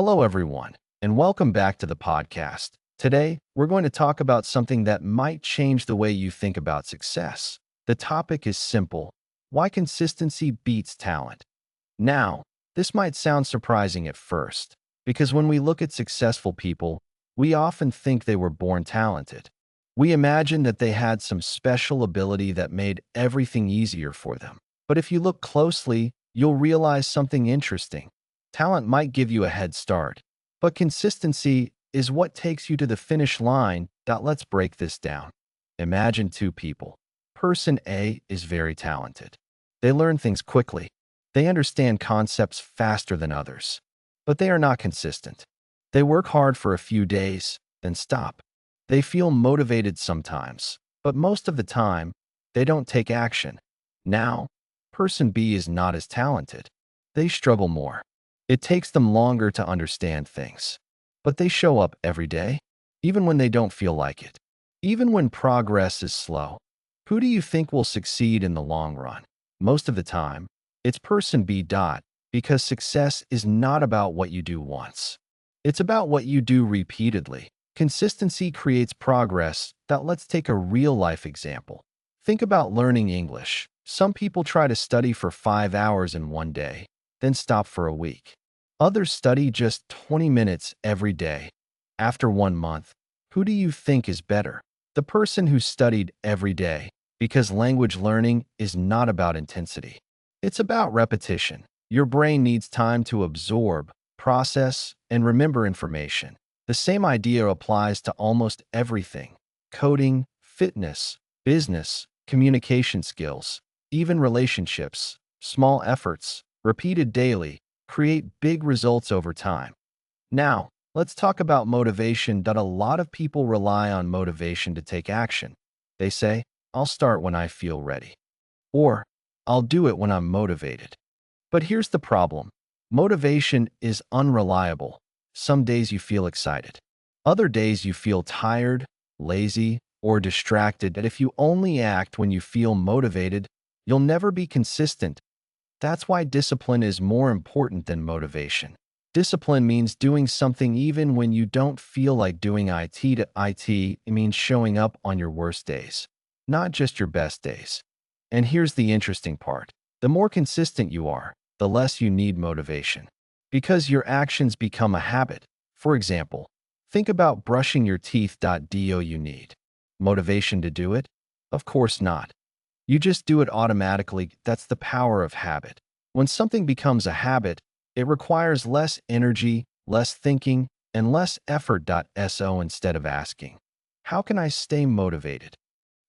Hello, everyone, and welcome back to the podcast. Today, we're going to talk about something that might change the way you think about success. The topic is simple: why consistency beats talent. Now, this might sound surprising at first, because when we look at successful people, we often think they were born talented. We imagine that they had some special ability that made everything easier for them. But if you look closely, you'll realize something interesting. Talent might give you a head start, but consistency is what takes you to the finish line. Let's break this down. Imagine two people. Person A is very talented. They learn things quickly. They understand concepts faster than others, but they are not consistent. They work hard for a few days, then stop. They feel motivated sometimes, but most of the time, they don't take action. Now, person B is not as talented. They struggle more. It takes them longer to understand things, but they show up every day, even when they don't feel like it. Even when progress is slow, who do you think will succeed in the long run? Most of the time, it's person B. Because success is not about what you do once. It's about what you do repeatedly. Consistency creates progress. Let's take a real-life example. Think about learning English. Some people try to study for 5 hours in one day, then stop for a week. Others study just 20 minutes every day. After 1 month, who do you think is better? The person who studied every day, because language learning is not about intensity. It's about repetition. Your brain needs time to absorb, process, and remember information. The same idea applies to almost everything: coding, fitness, business, communication skills, even relationships. Small efforts, repeated daily, create big results over time. Now, let's talk about motivation. A lot of people rely on motivation to take action. They say, "I'll start when I feel ready," or "I'll do it when I'm motivated." But here's the problem. Motivation is unreliable. Some days you feel excited. Other days you feel tired, lazy, or distracted. And if you only act when you feel motivated, you'll never be consistent. That's why discipline is more important than motivation. Discipline means doing something even when you don't feel like doing it. It means showing up on your worst days, not just your best days. And here's the interesting part. The more consistent you are, the less you need motivation, because your actions become a habit. For example, think about brushing your teeth. Do you need motivation to do it? Of course not. You just do it automatically. That's the power of habit. When something becomes a habit, it requires less energy, less thinking, and less effort. So instead of asking, "How can I stay motivated?"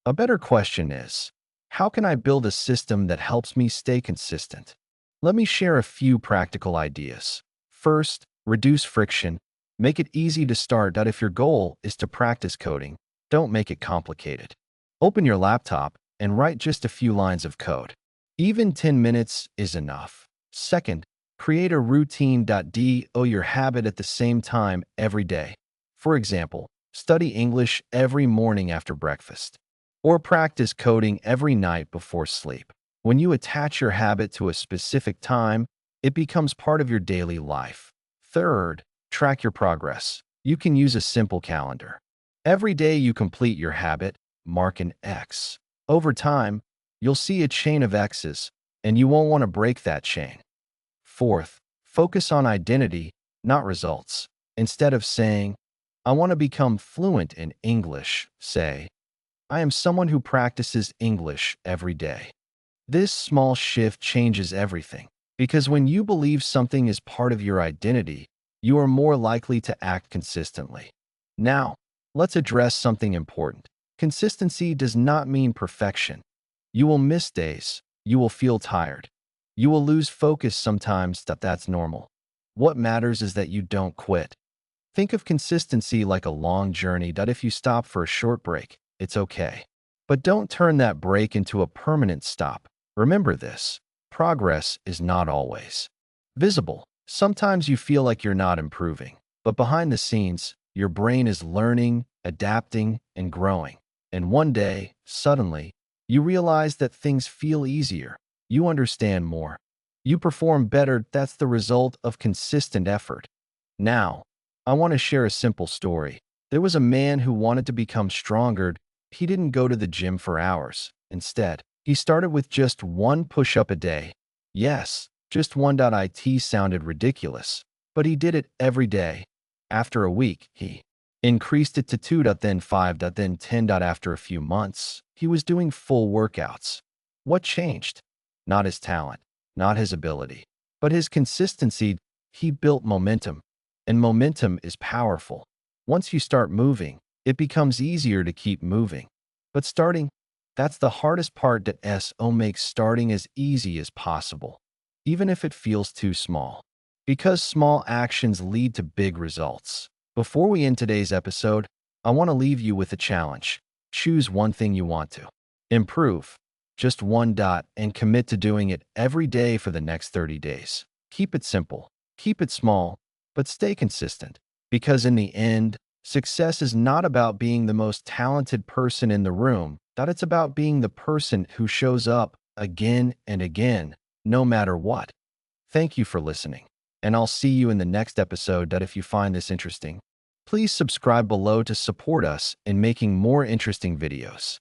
a better question is, "How can I build a system that helps me stay consistent?" Let me share a few practical ideas. First, reduce friction. Make it easy to start. If your goal is to practice coding, don't make it complicated. Open your laptop and write just a few lines of code. Even 10 minutes is enough. Second, create a routine. Do your habit at the same time every day. For example, study English every morning after breakfast, or practice coding every night before sleep. When you attach your habit to a specific time, it becomes part of your daily life. Third, track your progress. You can use a simple calendar. Every day you complete your habit, mark an X. Over time, you'll see a chain of X's, and you won't want to break that chain. Fourth, focus on identity, not results. Instead of saying, "I want to become fluent in English," say, "I am someone who practices English every day." This small shift changes everything, because when you believe something is part of your identity, you are more likely to act consistently. Now, let's address something important. Consistency does not mean perfection. You will miss days. You will feel tired. You will lose focus sometimes. That's normal. What matters is that you don't quit. Think of consistency like a long journey. If you stop for a short break, it's okay. But don't turn that break into a permanent stop. Remember this: progress is not always visible. Sometimes you feel like you're not improving, but behind the scenes, your brain is learning, adapting, and growing. And one day, suddenly, you realize that things feel easier. You understand more. You perform better. That's the result of consistent effort. Now, I want to share a simple story. There was a man who wanted to become stronger. He didn't go to the gym for hours. Instead, he started with just one push-up a day. Yes, just one. It sounded ridiculous, but he did it every day. After a week, he increased it to 2, then 5, then 10. After a few months, he was doing full workouts. What changed? Not his talent, not his ability, but his consistency. He built momentum, and momentum is powerful. Once you start moving, it becomes easier to keep moving. But starting, that's the hardest part. Makes starting as easy as possible, even if it feels too small, because small actions lead to big results. Before we end today's episode, I want to leave you with a challenge. Choose one thing you want to improve, just one. And commit to doing it every day for the next 30 days. Keep it simple, keep it small, but stay consistent. Because in the end, success is not about being the most talented person in the room, that it's about being the person who shows up again and again, no matter what. Thank you for listening, and I'll see you in the next episode. If you find this interesting, please subscribe below to support us in making more interesting videos.